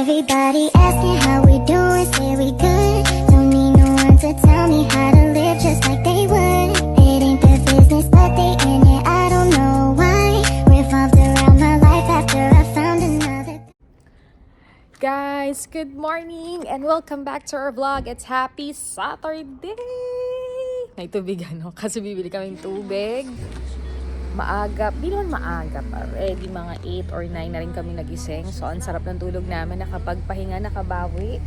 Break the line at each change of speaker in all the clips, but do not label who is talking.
Everybody asking how we doing, say we good. Don't need no one to tell me how to live just like they would. It ain't their business, but they in it, I don't know why. Revolved around my life after I found another.
Guys, good morning and welcome back to our vlog. It's happy Saturday! May tubig kasi bibili kaming tubig. Maaga, di naman maaga pa. Ready mga 8 or 9 na rin kami nagising. So, ang sarap ng tulog namin. Nakapagpahinga, nakabawi.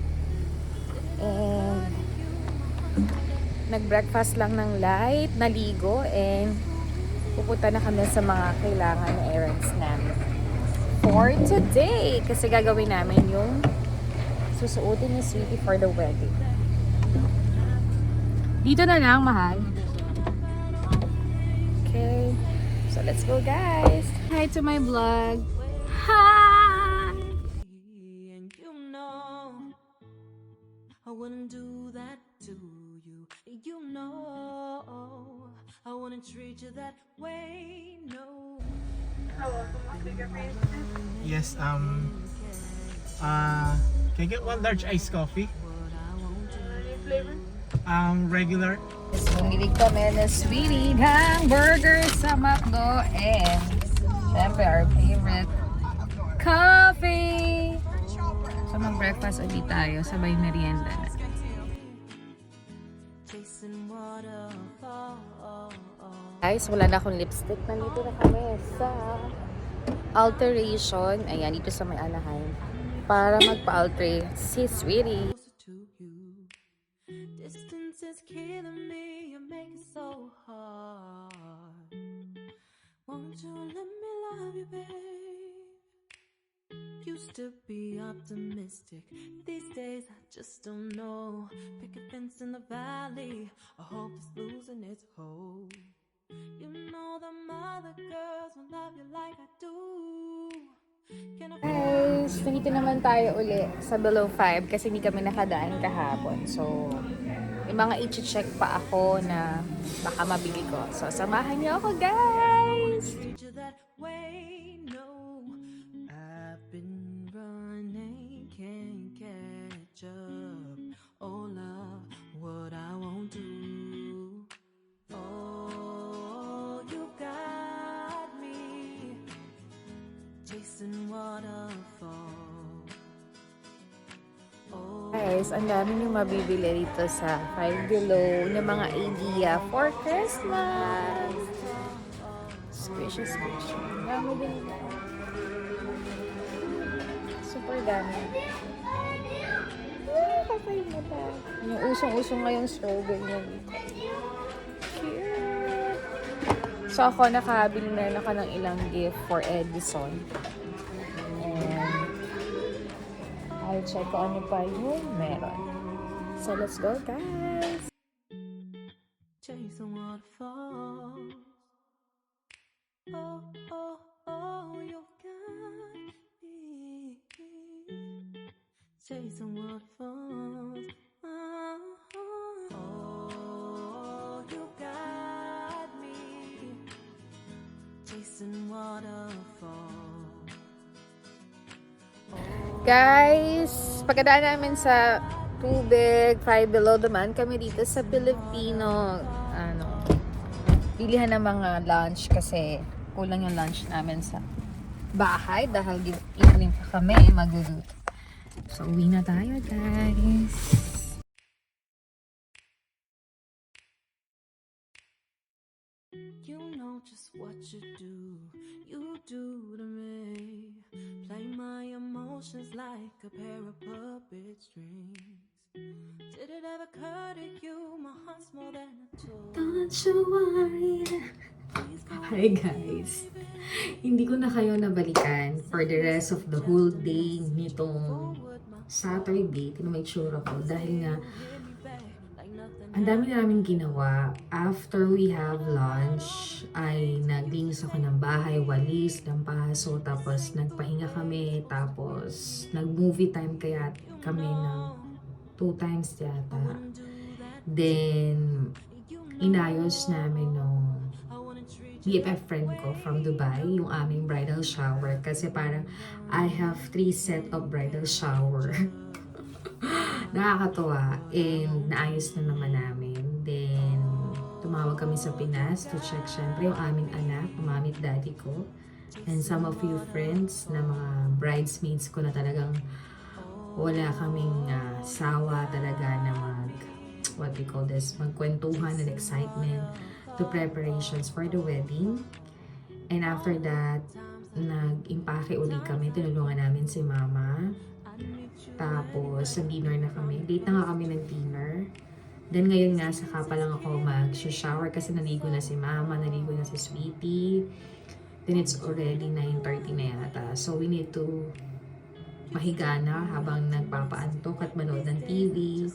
And nag-breakfast lang ng light, naligo, and pupunta na kami sa mga kailangan na errands namin for today. Kasi gagawin namin yung susuotin ni Sweetie for the wedding. Dito na lang, mahal. Okay. So, let's go, guys. Hi to my vlog. Hi!
And you know I wouldn't do that to you. You know I wouldn't treat you that way. No.
Yes, can I get one large iced coffee? Regular.
Yes, bumili kami na Sweetie hamburger sa McDo and syempre our favorite coffee. So mag-breakfast ulit tayo, sabay merienda na. Guys, wala na akong lipstick. Nandito na kami sa Alteration. Ayan, dito sa may Anaheim. Para magpa-alter si Sweetie.
Distance is killing me, you make it so hard. Won't you let me love you, babe? Used to be optimistic, these days I just don't know. Pick a fence in the valley, I hope it's losing its hold. You know the other girls will love you like I do.
Guys, nandito naman tayo uli sa Below 5 kasi hindi kami nakadaan kahapon. So, may mga i-check pa ako na baka mabili ko. So, samahan niyo ako, guys!
I've been running, can't catch up. Oh, love, what I won't do. Oh, you got me chasing waterfall. Oh,
Guys, ang dami nyo mabibili dito sa Five Below na mga idea for Christmas. Squishy, squishy. Dami din. Super dami. Kakay mo ta. Yung usong-usong ngayong slogan yun. Cute. So ako, nakabili na rin ako ng ilang gift for Edison. And I'll check kung ano pa yung meron. So let's go, guys!
chasing waterfalls. Oh, oh, oh, you got me chasing waterfalls. Oh, oh, you got me chasing waterfalls.
Guys, pagkadaan namin sa tubig, Five Below naman, kami dito sa Pilipino, bilihan ng mga lunch kasi kulang yung lunch namin sa bahay dahil evening pa kami magluluto. So, uwi na tayo, guys.
You know just what you do to me. Play my emotions like a pair of puppet strings. Did it ever occur to you my heart's more than a toy?
Don't you worry. Hi guys. Hindi ko na kayo nabalikan for the rest of the whole day nitong Saturday. Tinamay tsura ko dahil nga ang dami namin ginawa. After we have lunch, ay naglinis ako ng bahay, walis, lampaso, tapos nagpahinga kami, tapos nag-movie time kaya kami ng 2 times yata. Then, inayos namin nung BFF friend ko from Dubai, yung aming bridal shower. Kasi parang I have 3 set of bridal shower. Nakakatuwa. And naayos na naman namin. Then, tumawag kami sa Pinas to check syempre yung aming anak, mami at daddy ko. And some of you friends na mga bridesmaids ko na talagang wala kaming sawa talaga na what we call this, magkwentuhan and excitement to preparations for the wedding. And after that, nag-impake uli kami, tinulungan namin si mama. Tapos, sa dinner na kami. Late na nga kami ng dinner. Then ngayon nga, saka pa lang ako mag-shower kasi naligo na si mama, naligo na si sweetie. Then it's already 9:30 na yata. So we need to mahiga na habang nagpapaantok at manood ng TV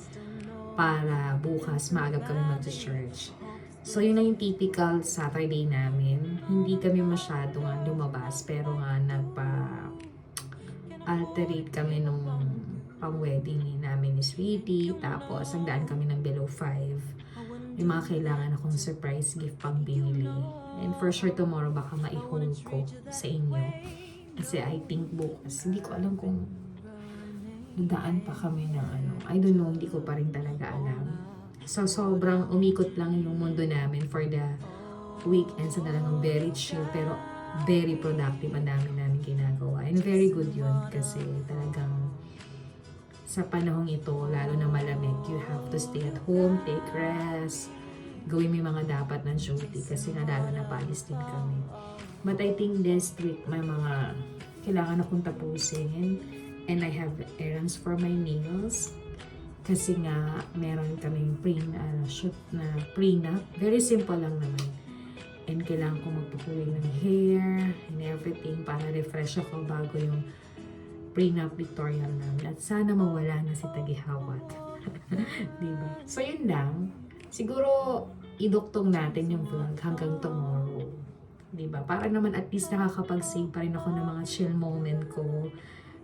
para bukas maagap kami mag-church. So yun na yung typical Saturday namin. Hindi kami masyado nga lumabas pero nga nagpa-alterate kami nung pang-wedding namin ni Sweetie. Tapos nagdaan kami ng below 5. May mga kailangan akong surprise gift pang binili. And for sure tomorrow baka maihulog ko sa inyo. Kasi I think bukas, hindi ko alam kung dadaan pa kami ng I don't know, hindi ko pa rin talaga alam. So sobrang umikot lang yung mundo namin for the weekends na talagang very chill pero very productive ang dami namin ginagawa. And very good yun kasi talagang sa panahong ito, lalo na malamig, you have to stay at home, take rest, gawin mo yung mga dapat ng duty kasi nga lalo na paalis din kami. But I think this week may mga kailangan akong tapusin and I have errands for my nails kasi nga meron kaming shoot na prenup. Very simple lang naman. And kailangan ko magpakulay ng hair and everything para refresh ako bago yung prenup pictorial namin. At sana mawala na si Tagihawat. Diba? So yun lang. Siguro iduktong natin yung vlog hanggang tomorrow. Diba? Para naman at least nakakapag-save pa rin ako ng mga chill moment ko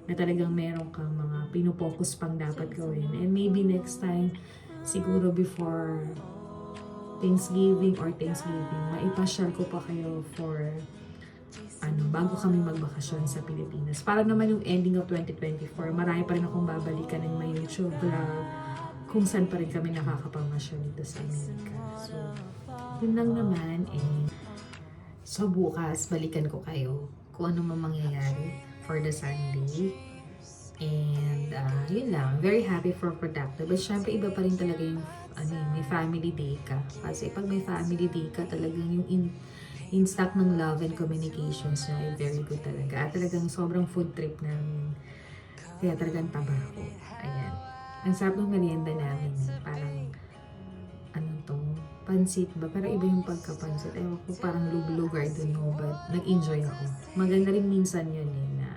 na talagang meron kang mga pinupokus pang dapat gawin. And maybe next time, siguro before Thanksgiving, maipasyal ko pa kayo for bago kami magbakasyon sa Pilipinas. Para naman yung ending of 2024, marami pa rin akong babalikan ng may YouTube vlog kung saan pa rin kami nakakapamasyal dito sa Amerika. So, yun lang naman. So, bukas, balikan ko kayo kung ano man mangyayari for the Sunday. And, yun lang. Very happy for productive. But, syempre, iba pa rin talaga yung may family day ka. Kasi pag may family day ka, talagang yung in stock ng love and communications na ay very good talaga. At talagang sobrang food trip namin. Kaya talagang taba ko. Ayan. Ang sarap ng merienda namin. Parang, pansit ba? Pero iba yung pagkapansit. Ewan ko, parang lug-lug, I don't know. But nag-enjoy ako. Maganda rin minsan yun na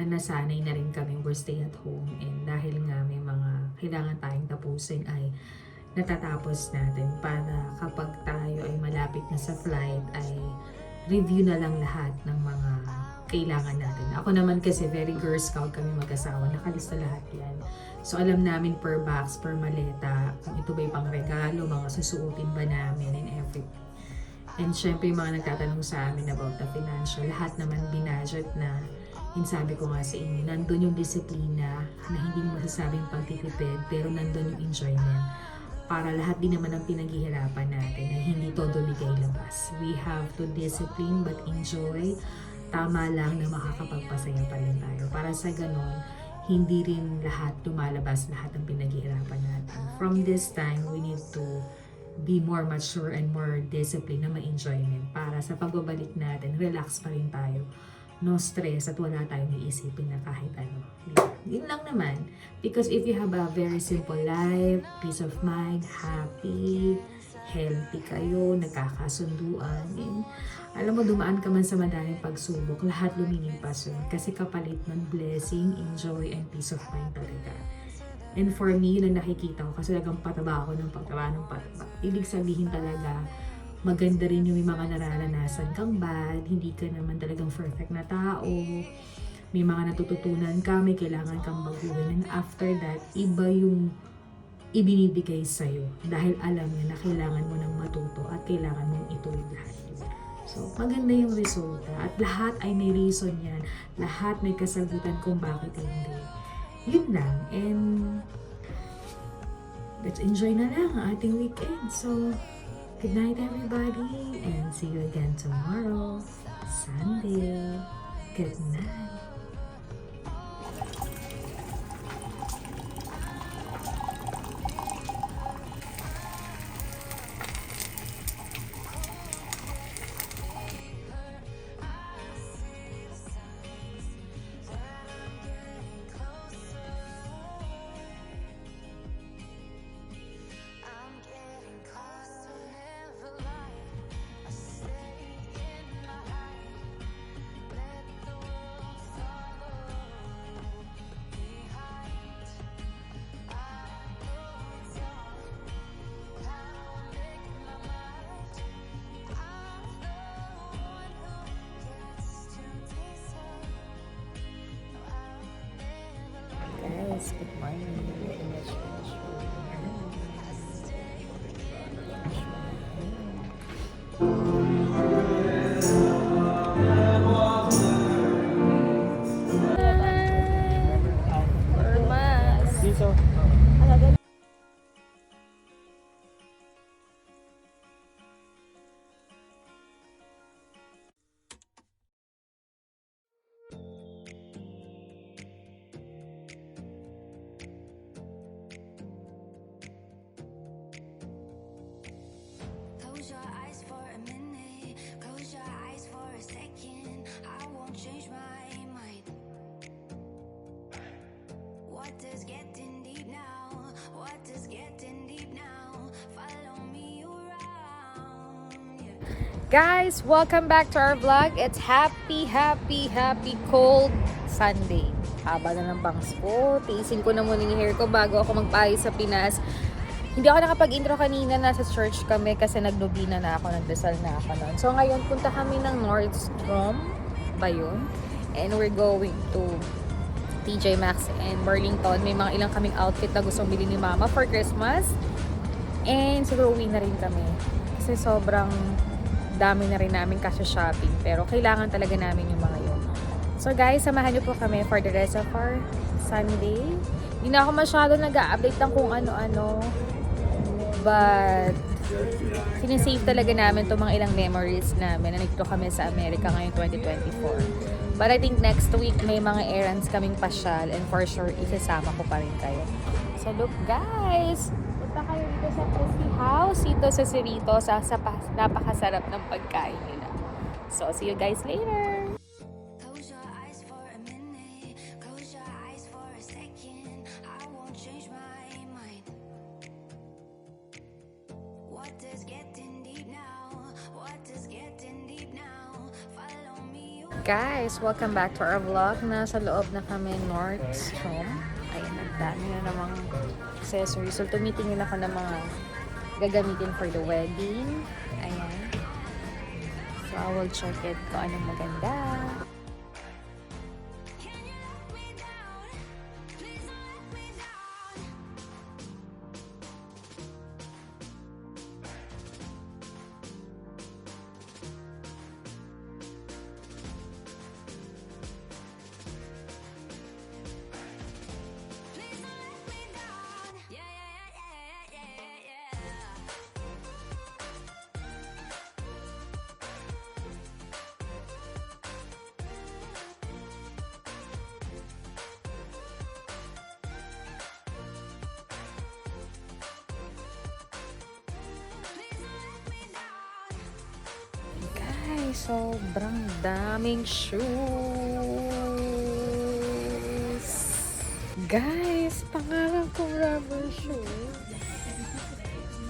nasanay na rin kami we're stay at home. And dahil nga may mga kailangan tayong tapusin ay natatapos natin para kapag tayo ay malapit na sa flight ay review na lang lahat ng mga kailangan natin. Ako naman kasi very Girl Scout kami mag-asawa, nakalista lahat yan. So alam namin per box, per maleta, kung ito ba'y pang regalo, mga susuotin ba namin and everything. And syempre yung mga nagtatanong sa amin about the financial, lahat naman binudget na. And sabi ko nga sa inyo, nandun yung disiplina na hindi mo masasabing pagtitipid, pero nandun yung enjoyment. Para lahat din naman ang pinaghihirapan natin na hindi todo bigay labas. We have to discipline but enjoy. Tama lang na makakapagpasaya pa rin tayo. Para sa ganon, hindi rin lahat lumalabas lahat ng pinaghihirapan natin. From this time, we need to be more mature and more disciplined na ma-enjoyment. Para sa pagbabalik natin, relax pa rin tayo. No stress at wala tayong iisipin na kahit ano. Yun lang naman. Because if you have a very simple life, peace of mind, happy, healthy kayo, nagkakasunduan, and alam mo, dumaan ka man sa madaming pagsubok, lahat lumilipas yun. Kasi kapalit ng blessing, enjoy, and peace of mind talaga. And for me, yun ang nakikita ko kasi talagang pataba ako ng pataba. Ibig sabihin talaga, maganda rin yung may mga nararanasan kang bad, hindi ka naman talagang perfect na tao, may mga natututunan ka, may kailangan kang baguhin, and after that, iba yung ibinibigay sa'yo dahil alam niya na kailangan mo nang matuto at kailangan mong ituloy lahat yun. So, maganda yung resulta at lahat ay may reason yan. Lahat may kasagutan kung bakit hindi. Yun lang. And let's enjoy na lang ang ating weekend. So, good night everybody and see you again tomorrow, Sunday. Good night.
I'm getting closer, never lie. I stay in my hide. Let the world follow behind. I know it's all how I make my mind. I'm the one who gets to decide. No, I'll never lie.
Guys, good morning.
Dito.
Close your eyes for a minute. Close your eyes for a second. I won't change my mind. What does getting deep now? What does getting deep now? Follow me around. Yeah.
Guys, welcome back to our vlog. It's happy cold Sunday. Haba na ng bangs ko. Tiisin ko na muna yung hair ko bago ako magpaayos sa Pinas. Hindi ako nakapag-intro kanina, nasa church kami kasi nagnobina na ako, nagdasal na ako noon. So ngayon, punta kami ng Nordstrom ba yun? And we're going to TJ Maxx and Burlington. May mga ilang kaming outfit na gustong bili ni Mama for Christmas. And siguro uwi na rin kami. Kasi sobrang dami na rin namin kasi shopping. Pero kailangan talaga namin yung mga yun. So guys, samahan niyo po kami for the rest of our Sunday. Hindi na ako masyado nag-a-update ng kung ano-ano. But sinisave talaga namin itong mga ilang memories namin na nagto kami sa Amerika ngayong 2024. But I think next week may mga errands kaming pasyal and for sure isasama ko pa rin kayo. So look guys, punta kayo dito sa coffee house dito sa Cerritos, napakasarap ng pagkain nila. So see you guys later!
Close your eyes for a minute. Close your eyes for a second. I won't change my mind. What does getting deep now? What does getting deep now? Follow me.
Guys, welcome back to our vlog. Nasa loob na kami Nordstrom. Ayan, ang dami na namang accessories. So, tumitingin ako ng mga gagamitin for the wedding. Ayan. So, I will check it kung anong maganda.
Can you let me down? Please don't let me down. Please don't let me down. Yeah. Please don't let me down.
Guys, sobrang daming shoes. Guys, pangarap kong rubber shoes.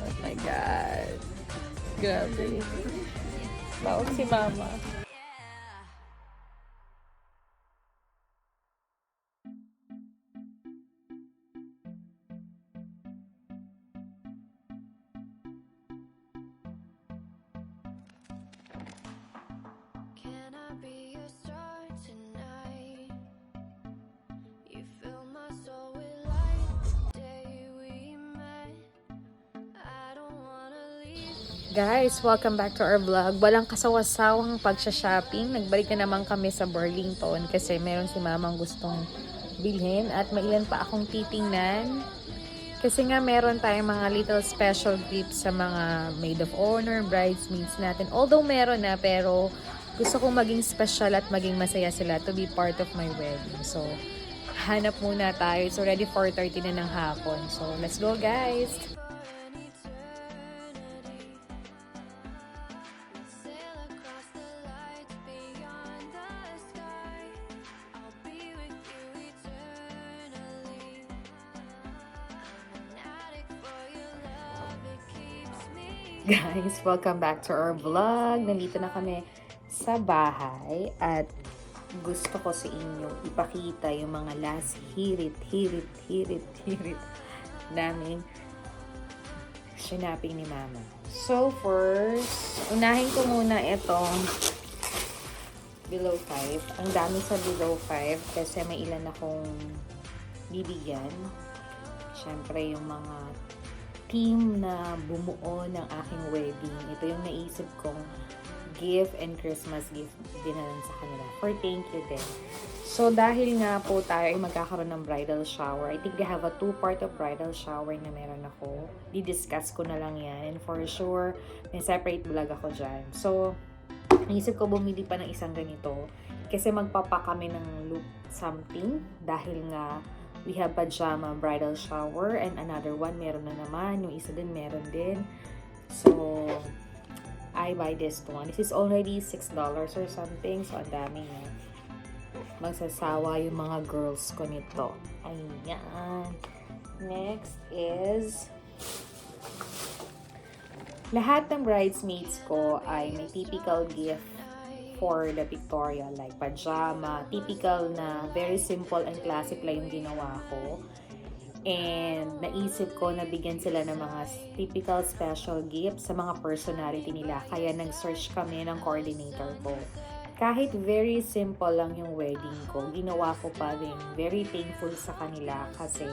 Oh my God. Grabe. Bawag si Mama.
Can I be your star tonight? You fill my soul with light the day we met.
Guys, welcome back to our vlog. Walang kasawasawang pagsha-shopping. Nagbalik na naman kami sa Burlington kasi meron si mamang gustong bilhin at mailan pa akong titingnan. Kasi nga meron tayong mga little special gifts sa mga maid of honor, bridesmaids natin. Although meron na, pero gusto kong maging special at maging masaya sila to be part of my wedding. So, hanap muna tayo. It's already 4:30 na ng hapon. So, let's go guys!
Sail across the lights beyond the sky. I'll be with you eternally. I'm an addict for your love, it keeps me.
Guys, welcome back to our vlog. Nandito na kami sa bahay at gusto ko sa inyo ipakita yung mga last hirit namin shopping ni mama. So first, unahin ko muna itong below 5. Ang dami sa below 5 kasi may ilan akong bibigyan. Syempre yung mga team na bumuo ng aking wedding. Ito yung naisip kong gift and Christmas gift dinalan sa kanila. For thank you din. So, dahil nga po tayo ay magkakaroon ng bridal shower, I think they have a 2-part of bridal shower na meron ako. Di-discuss ko na lang yan. And for sure, may separate vlog ako dyan. So, naisip ko bumili pa ng isang ganito. Kasi magpapa kami ng loop something. Dahil nga, we have pajama bridal shower. And another one, meron na naman. Yung isa din, meron din. So, I buy this one. This is already $6 or something. So, ang dami niya. Magsasawa yung mga girls ko nito. Ayan. Next is lahat ng bridesmaids ko ay may typical gift for the pictorial. Like pajama. Typical na very simple and classic lang yung ginawa ko. And naisip ko na bigyan sila ng mga typical special gifts sa mga personality nila. Kaya nag-search kami ng coordinator ko. Kahit very simple lang yung wedding ko, ginawa ko pa rin. Very thankful sa kanila kasi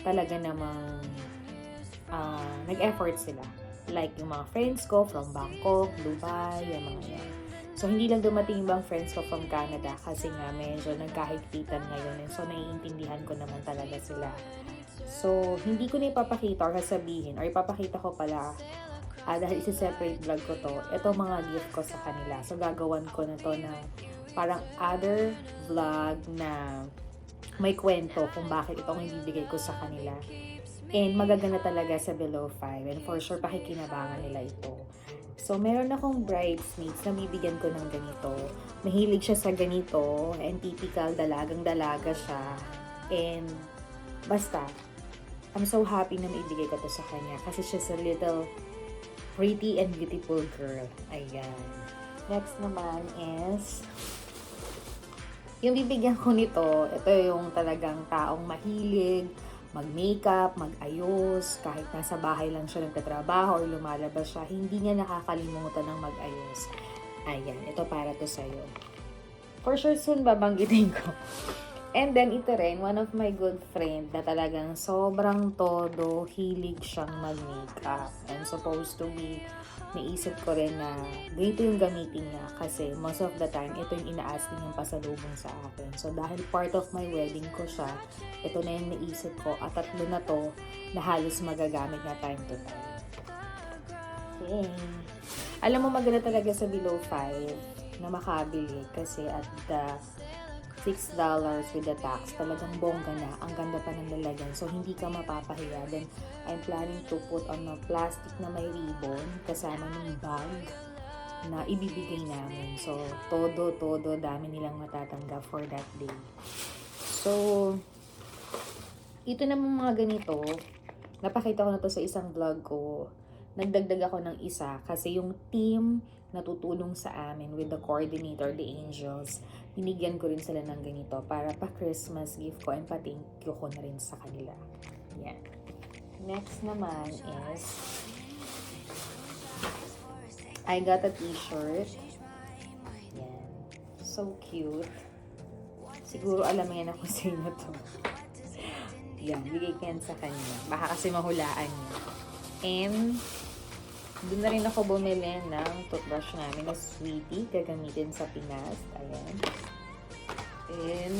talaga namang nag-effort sila. Like yung mga friends ko from Bangkok, Dubai, yung mga yan. So, hindi lang dumating ibang friends ko from Canada kasi nga medyo nagkahigpitan ngayon. So, naiintindihan ko naman talaga sila. So, hindi ko na ipapakita or sasabihin or ipapakita ko pala dahil isi-separate vlog ko to, ito mga gift ko sa kanila. So, gagawan ko na to na parang other vlog na may kwento kung bakit itong ibibigay ko sa kanila. And magaganda talaga sa below 5. And for sure, pakikinabangan nila ito. So, meron akong bridesmaids na bibigyan ko ng ganito. Mahilig siya sa ganito. And typical, dalagang-dalaga siya. And basta, I'm so happy na maibigay ko to sa kanya. Kasi she's a little pretty and beautiful girl. Ayan. Next naman is yung bibigyan ko nito, ito yung talagang taong mahilig mag-makeup, mag-ayos, kahit nasa bahay lang siya nagtatrabaho or lumalabas siya, hindi niya nakakalimutan ng mag-ayos. Ayan, ito para to sa'yo. For sure, soon babanggitin ko. And then, ito rin, one of my good friend na talagang sobrang todo, hilig siyang mag-makeup. And supposed to be, naisip ko rin na ganito yung gamitin niya kasi most of the time, ito yung inaas din yung pasalubong sa akin. So, dahil part of my wedding ko siya, ito na yung naisip ko at 3 na to na halos magagamit na time to time. Okay. Alam mo, maganda talaga sa below 5 na makabili kasi at the $6 with the tax, talagang bongga na. Ang ganda pa ng lalagyan. So, hindi ka mapapahiya. Then, I'm planning to put on a plastic na may ribbon kasama ng bag na ibibigay namin. So, todo, dami nilang matatanggap for that day. So, ito naman mga ganito, napakita ko na to sa isang vlog ko. Nagdagdag ako ng isa kasi yung team na tutulong sa amin with the coordinator, the angels, binigyan ko rin sila ng ganito para pa Christmas gift ko and pa-thank you ko na rin sa kanila. Yan. Next naman is I got a t-shirt. Yan. So cute. Siguro alam mo yan ako sino to. Yan, bigay ko yan sa kanya. Baka kasi mahulaan niya. And Doon na rin ako bumili ng toothbrush namin na Sweetie. Gagamitin sa Pinas. Ayan. And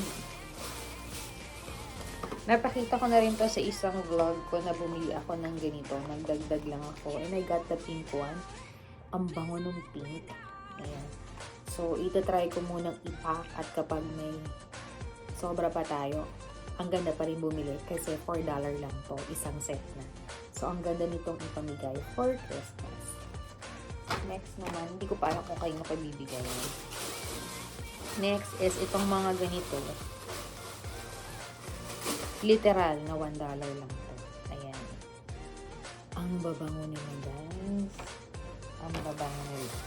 napakita ko na rin to sa isang vlog ko na bumili ako ng ganito. Nagdagdag lang ako. And I got the pink one. Ang bango ng pink. Ayan. So, itatry ko munang ipack at kapag may sobra pa tayo, ang ganda pa rin bumili kasi $4 lang to. Isang set na. So, ang ganda nitong ipamigay for Christmas. Next naman, hindi ko pa alam kung kayo nakabibigay. Next is itong mga ganito. Literal na $1 lang to. Ayan. Ang babango nila, guys. Ang babango nila.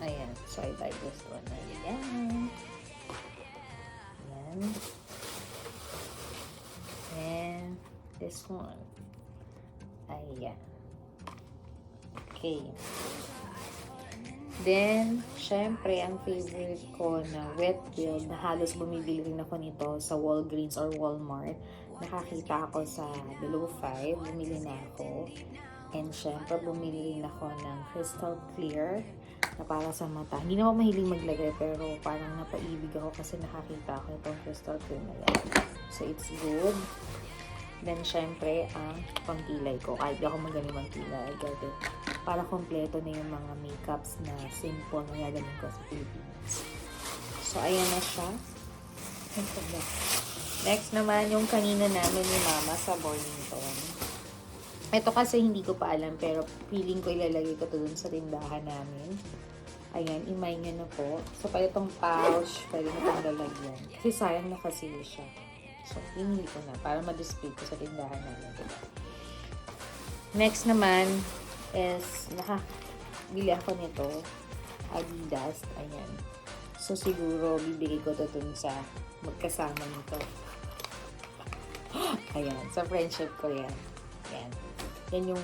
Ayan. So, I buy this one. Ayan. Ayan. And this one. Ayan. Okay. Then, syempre, ang favorite ko na wet build na halos bumibili rin ako nito sa Walgreens or Walmart. Nakakita ako sa below 5. Bumili na ako. And syempre, bumili rin ako ng Crystal Clear na para sa mata. Hindi na ako mahilig maglagay pero parang napaibig ako kasi nakakita ako itong Crystal Clear na yan. So, it's good. Then, syempre, ang pangkilay ko. Kahit di ako magaling magkilay, I got it. Para kompleto na yung mga makeups na simple na gagaling ko sa Pilipinas. So, ayan na siya. Next naman, yung kanina namin ni Mama sa Burlington. Ito kasi hindi ko pa alam, pero feeling ko ilalagay ko to dun sa tindahan namin. Ayan, imay niya na po. So, pala itong pouch, pwede na itong lalagyan. Kasi sayang na kasi siya. So, pinili ko na para ma-display ko sa tindahan namin. Next naman is nakabili ako nito. Adidas. Ayan. So, siguro bibigay ko to dun sa magkasama nito. Ayan. Sa friendship ko yan. Ayan. Yan yung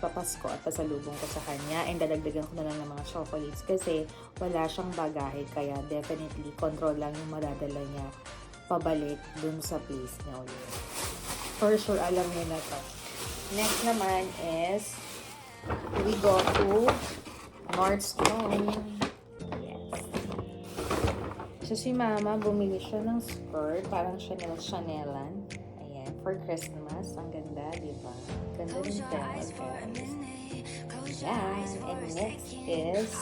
papasko at pasalubong ko sa kanya. And dadagdagan ko na lang ng mga chocolates kasi wala siyang bagahe. Kaya definitely control lang yung madadala niya pabalik dun sa place niya ulit. For sure, alam niya na to. Next naman is we go to Nordstrom. Yes. So, si Mama, bumili siya ng skirt. Parang Chanelan. Ayan. For Christmas. Ang ganda, di ba? Ganda rin guys. Ayan. And next is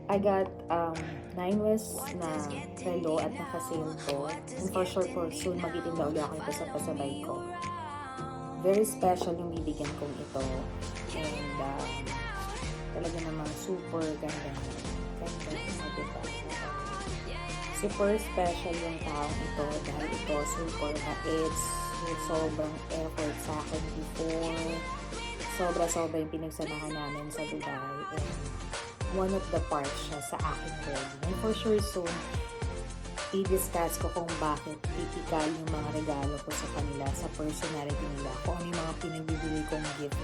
I got 9 West na relo at naka-sale to. And for sure, soon magitinda ulit ako ito sa pasabay ko. Very special yung bibigyan kong ito. And talaga namang super ganda. Ganda. Super special yung taong ito dahil ito super na-it's with sobrang effort sa akin before. Sobra yung pinagsamahan namin sa Dubai. And one of the parts siya sa aking wedding. And for sure soon, i-discuss ko kung bakit typical yung mga regalo ko sa kanila, sa personality nila, kung ano yung mga pinagbibili kong gift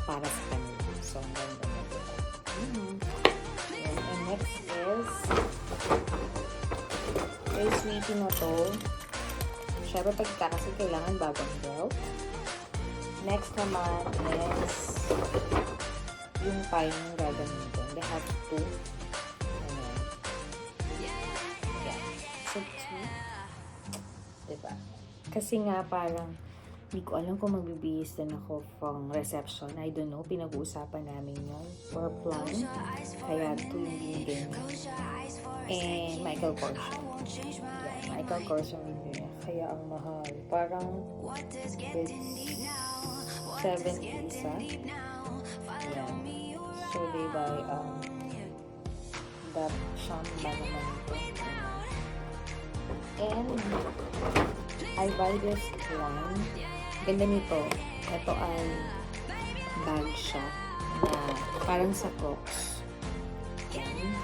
para sa kanila. So, ang ganda na diba? And next is kay Sweetie na to. Siyempre, pagkita kasi kailangan bagong belt. Next naman is yung pie yung gagamitin. They have two. Ayan. Yeah. So, cute. Diba? Kasi nga parang hindi ko alam kung magbibihis din ako from reception. I don't know. Pinag-uusapan namin yun. For plan. Kaya ito yung binigay niya. And Michael Kors. Yeah, Michael Kors yung binigay niya. Kaya ang mahal. Parang it's 70 isa. Yeah. So, they buy that shamba naman ito. And I buy this one. Ganda nito. Ito ay bag siya na parang sa Crocs. Yan.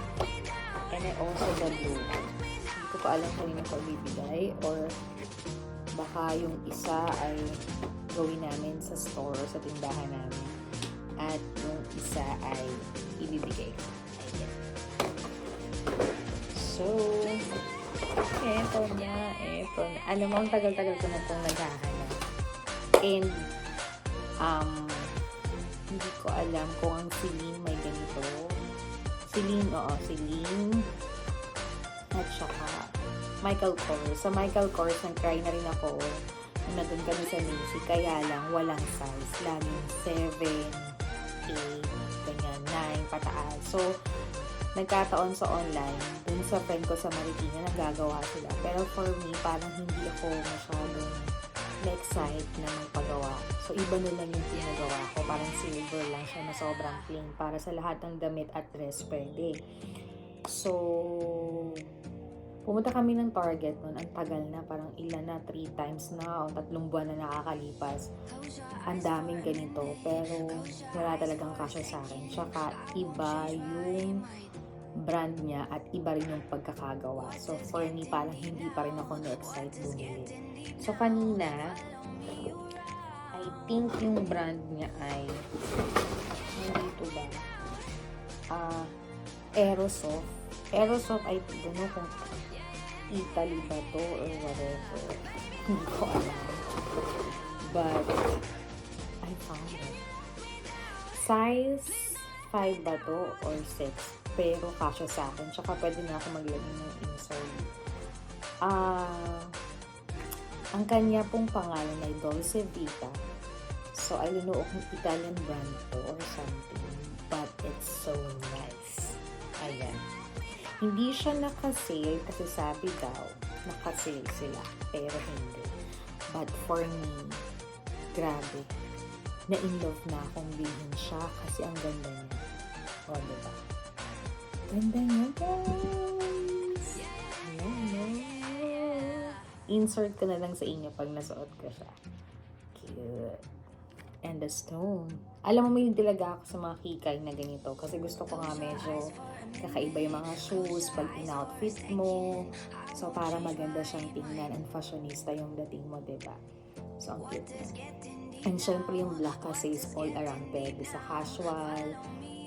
And I also the blue. Hindi ko pa alam kung yun ako bibigay or baka yung isa ay gawin namin sa store sa tindahan namin. At yung isa ay ibibigay ko. Ayan. So, eto niya. Alam mo, ang tagal-tagal ko na itong naghahanap. And Hindi ko alam kung ang Celine may ganito. Celine, oo, Celine. At saka Michael Kors. Sa Michael Kors, nag-try na rin ako nung nandun kami sa Macy. Kaya lang, walang size. Laging 7, 8, ganyan, 9, pataas. So, nagkataon sa online, dun sa friend ko sa Marikina, naggagawa sila. Pero for me, parang hindi ako masyadong na-excite na magpagawa. So, iba na lang yung pinagawa ko. Parang silver lang siya na sobrang plain. Para sa lahat ng damit at dress, pwede. So, pumunta kami ng Target noon. Ang tagal na. Parang ilan na, 3 times na o 3 buwan na nakakalipas. Ang daming ganito. Pero, wala talagang kasya sa akin. Tsaka, iba yung brand niya at iba rin yung pagkakagawa. So, for me, parang hindi pa rin ako na-excite bumili. So, kanina, I think yung brand niya ay nandito ba? Aerosoft. Aerosoft, I don't know kung Italy ba to or whatever. Hindi ko alam. But, I found it. Size 5 ba to or 6? Pero kasya sa akin. Tsaka pwede na ako maglagay ng insert. Ang kanya pong pangalan ay Dolce Vita. So, I don't know kung Italian brand to or something. But it's so nice. Ayan. Hindi siya naka-sale kasi sabi daw, naka-sale sila. Pero hindi. But for me, grabe. Na-in-love na akong bilhin siya kasi ang ganda niya. O, diba? Ganda niya, guys! Ayan, insert ko na lang sa inyo pag nasuot ko siya. Cute. And the stone. Alam mo, may talaga ako sa mga kikay na ganito kasi gusto ko nga medyo kakaiba yung mga shoes pag in-outfit mo. So, para maganda siyang tingnan and fashionista yung dating mo, diba? So, ang cute niya. And syempre yung black kasi is all around. Pwede sa casual,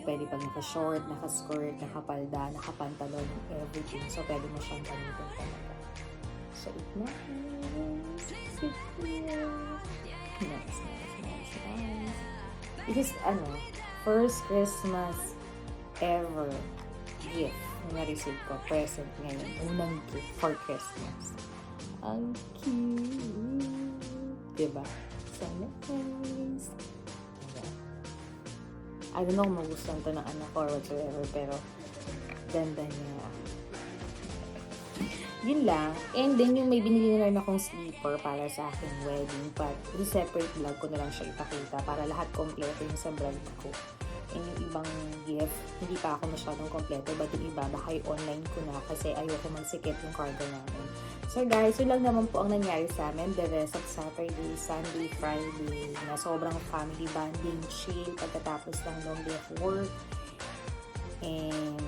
pwede pag naka-short, naka-skirt, nakapalda, nakapantalon, everything. So, pwede mo siyang gamitin talaga. So, it's nice. Nice. It is, first Christmas ever gift na na-receive ko. Present ngayon. Unang gift for Christmas. Ang cute. Diba? So, nice. I don't know kung magustuhan to ng anak ko or whatsoever, pero ganda niya. Yun lang. And then, yung may binili na rin akong sleeper para sa aking wedding. But, yung separate vlog ko na lang siya ipakita para lahat kompleto yung sa vlog ko. And yung ibang gift, hindi pa ako masyadong kompleto. But yung iba, baka online ko na kasi ayoko magsikip yung cargo namin. So guys, yun lang naman po ang nangyari sa amin. The rest of Saturday, Sunday, Friday, na sobrang family bonding, chill, pagkatapos lang long day of work. And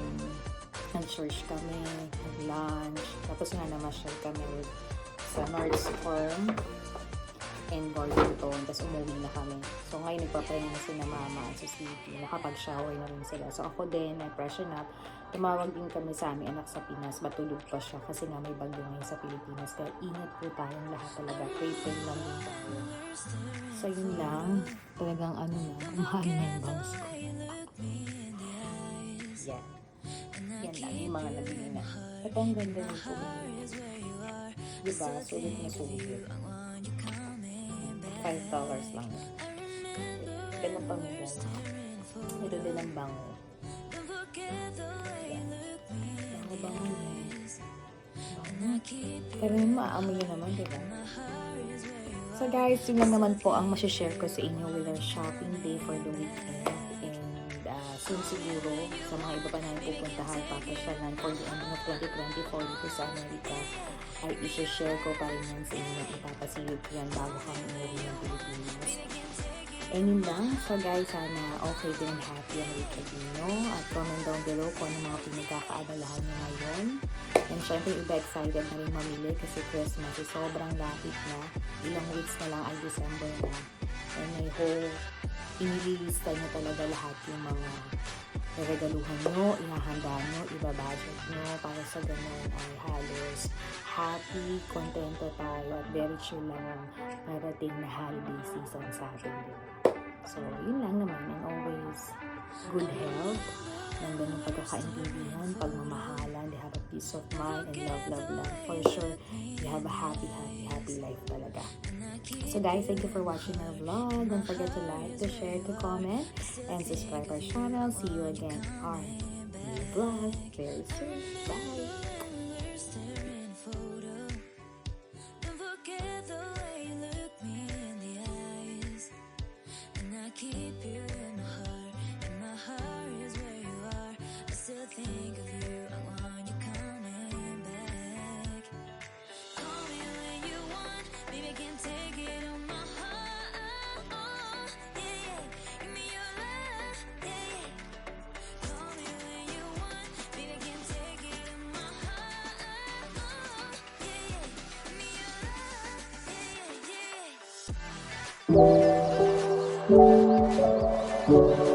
nag-church kami, nag-lunch, tapos nga namasyal kami sa Nordstrom and Bordentown, tapos umuwi na kami. So ngayon nagpa-pray na si na mama at si Sleepy, nakapag-shower na rin sila. So ako din, na-freshen up, tumawag din kami sa aming anak sa Pinas, matulog pa siya kasi nga may bagyo ngayon sa Pilipinas. Kaya ingat po tayong lahat talaga, pray lang din tayo. So yun lang, talagang mahal na yung bangs ko. Yeah. Yan lang yung mga nabili na. Ito ang ganda nito. Diba? Sulit na sulit. $5 lang. Ganun pang yan. Ito din ang bango. Bango. Pero yung maamoy nyo naman, diba? So guys, yun lang naman po ang masishare ko sa inyo with our shopping day for the weekend. Soon siguro, sa mga iba pa namin pupuntahan, papasyalan for the ending of 2024 dito sa Amerika, ay isi-share ko pa rin yan sa inyo. Ipapasilip yan bago kami umuwi ng Pilipinas. And yun lang. So guys, sana okay din and happy ang weekend ninyo. At comment down below kung ano mga pinagkakaabalahan nyo ngayon. And syempre, iba excited na rin mamili kasi Christmas is sobrang lapit na. Ilang weeks na lang ay December na. And I hope inililista nyo talaga lahat yung mga regaluhan nyo, ihahanda nyo, ibabudget nyo para sa ganun ay halos happy, kontento tayo at very chill lang ang parating na holiday season sa atin din. So, yun lang naman. And always good health. Nandun yung pagkakaintindihan, pagmamahalan. They have a peace of mind and love. For sure, you have a happy life talaga. So guys, thank you for watching our vlog. Don't forget to like, to share, to comment, and subscribe our channel. See you again on new vlog very soon. Bye!
Staring photo. Don't forget the way you look me in the eyes. And I keep you in my heart. And my heart is where you are. I still think of you. I want you coming back. Call me when you want. Baby, I can take it on my heart. Yeah. Give me your love. Yeah. Call me when you want. Baby, I can take it on my heart. Yeah. Give me your love. Yeah.